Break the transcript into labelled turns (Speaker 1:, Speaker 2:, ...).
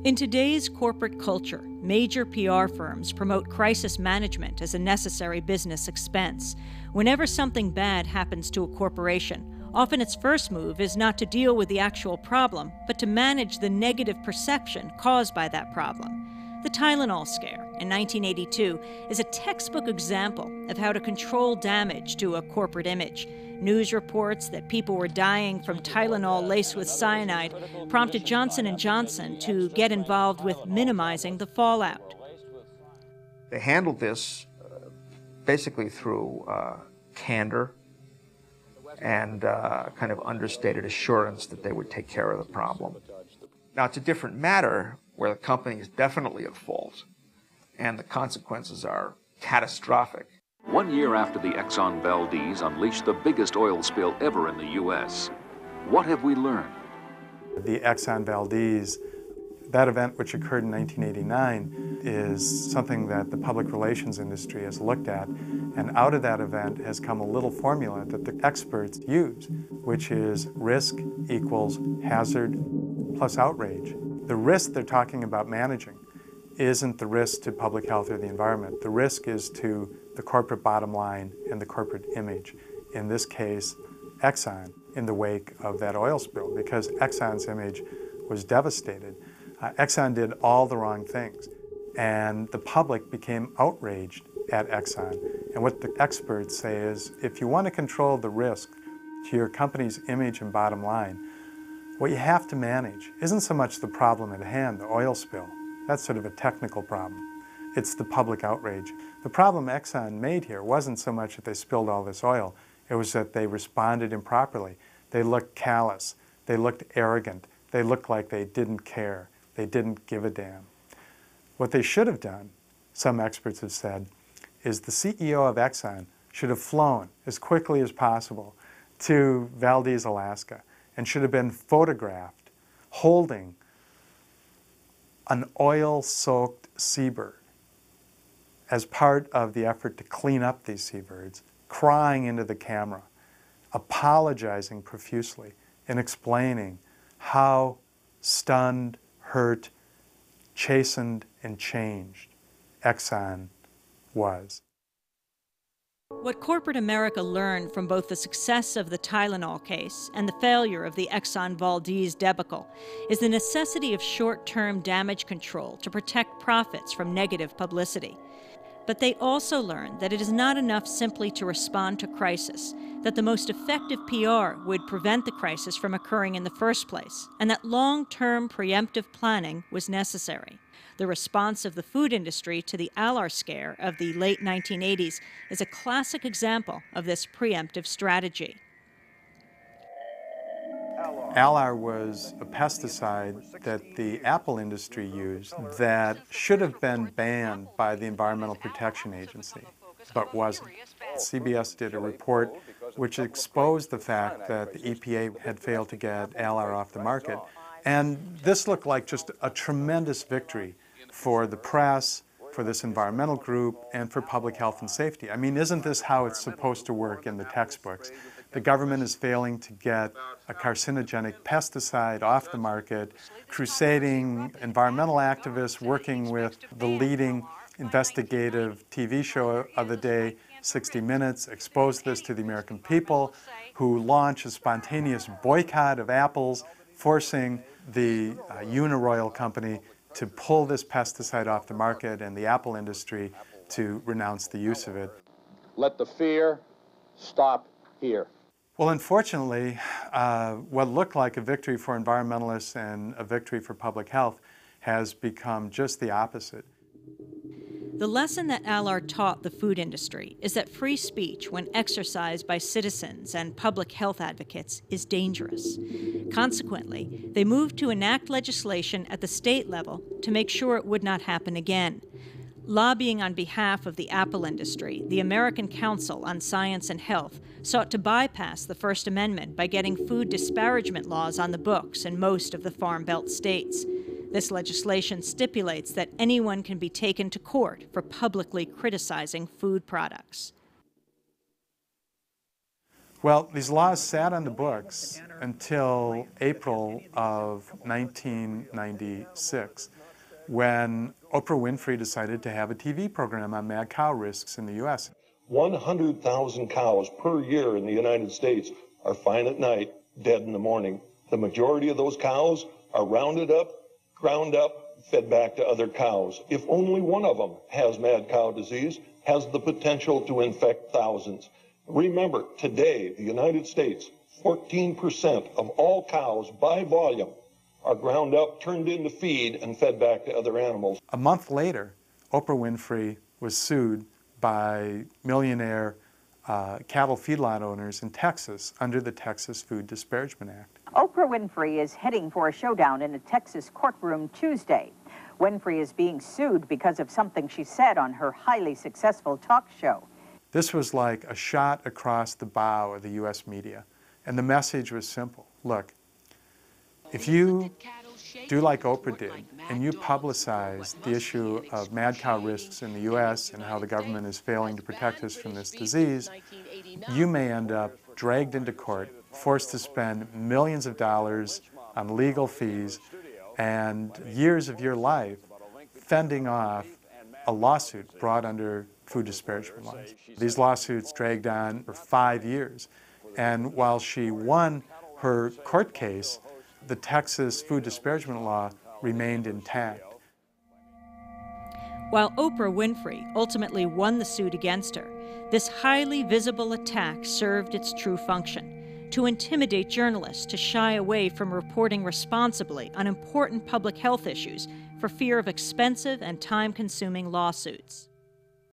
Speaker 1: In today's corporate culture, major PR firms promote crisis management as a necessary business expense. Whenever something bad happens to a corporation, often its first move is not to deal with the actual problem, but to manage the negative perception caused by that problem. The Tylenol scare in 1982 is a textbook example of how to control damage to a corporate image. News reports that people were dying from Tylenol laced with cyanide prompted Johnson & Johnson to get involved with minimizing the fallout.
Speaker 2: They handled this basically through candor and kind of understated assurance that they would take care of the problem. Now, it's a different matter where the company is definitely at fault and the consequences are catastrophic.
Speaker 3: 1 year after the Exxon Valdez unleashed the biggest oil spill ever in the U.S., what have we learned?
Speaker 4: The Exxon Valdez, that event which occurred in 1989, is something that the public relations industry has looked at, and out of that event has come a little formula that the experts use, which is risk equals hazard plus outrage. The risk they're talking about managing isn't the risk to public health or the environment. The risk is to the corporate bottom line and the corporate image. In this case, Exxon, in the wake of that oil spill, because Exxon's image was devastated. Exxon did all the wrong things, and the public became outraged at Exxon. And what the experts say is, if you want to control the risk to your company's image and bottom line, what you have to manage isn't so much the problem at hand, the oil spill. That's sort of a technical problem. It's the public outrage. The problem Exxon made here wasn't so much that they spilled all this oil, it was that they responded improperly. They looked callous, they looked arrogant, they looked like they didn't care, they didn't give a damn. What they should have done, some experts have said, is the CEO of Exxon should have flown as quickly as possible to Valdez, Alaska, and should have been photographed holding an oil-soaked seabird as part of the effort to clean up these seabirds, crying into the camera, apologizing profusely, and explaining how stunned, hurt, chastened, and changed Exxon was.
Speaker 1: What corporate America learned from both the success of the Tylenol case and the failure of the Exxon Valdez debacle is the necessity of short-term damage control to protect profits from negative publicity. But they also learned that it is not enough simply to respond to crisis, that the most effective PR would prevent the crisis from occurring in the first place, and that long-term preemptive planning was necessary. The response of the food industry to the Alar scare of the late 1980s is a classic example of this preemptive strategy.
Speaker 4: Alar was a pesticide that the apple industry used that should have been banned by the Environmental Protection Agency, but wasn't. CBS did a report which exposed the fact that the EPA had failed to get Alar off the market. And this looked like just a tremendous victory for the press, for this environmental group, and for public health and safety. I mean, isn't this how it's supposed to work in the textbooks? The government is failing to get a carcinogenic pesticide off the market, crusading environmental activists working with the leading investigative TV show of the day, 60 Minutes, expose this to the American people, who launch a spontaneous boycott of apples, forcing the Uniroyal company to pull this pesticide off the market and the apple industry to renounce the use of it.
Speaker 5: Let the fear stop here.
Speaker 4: Well, unfortunately, what looked like a victory for environmentalists and a victory for public health has become just the opposite.
Speaker 1: The lesson that Alar taught the food industry is that free speech, when exercised by citizens and public health advocates, is dangerous. Consequently, they moved to enact legislation at the state level to make sure it would not happen again. Lobbying on behalf of the apple industry, the American Council on Science and Health sought to bypass the First Amendment by getting food disparagement laws on the books in most of the Farm Belt states. This legislation stipulates that anyone can be taken to court for publicly criticizing food products.
Speaker 4: Well, these laws sat on the books until April of 1996, when Oprah Winfrey decided to have a TV program on mad cow risks in the U.S.
Speaker 6: 100,000 cows per year in the United States are fine at night, dead in the morning. The majority of those cows are rounded up, ground up, fed back to other cows. If only one of them has mad cow disease, has the potential to infect thousands. Remember, today, the United States, 14% of all cows by volume are ground up, turned into feed, and fed back to other animals.
Speaker 4: A month later, Oprah Winfrey was sued by millionaire cattle feedlot owners in Texas under the Texas Food Disparagement Act.
Speaker 7: Oprah Winfrey is heading for a showdown in a Texas courtroom Tuesday. Winfrey is being sued because of something she said on her highly successful talk show.
Speaker 4: This was like a shot across the bow of the U.S. media, and the message was simple. Look, if you do like Oprah did, and you publicize the issue of mad cow risks in the U.S. and how the government is failing to protect us from this disease, you may end up dragged into court, forced to spend millions of dollars on legal fees and years of your life fending off a lawsuit brought under food disparagement laws. These lawsuits dragged on for 5 years, and while she won her court case, the Texas food disparagement law remained intact.
Speaker 1: While Oprah Winfrey ultimately won the suit against her, this highly visible attack served its true function: to intimidate journalists to shy away from reporting responsibly on important public health issues for fear of expensive and time-consuming lawsuits.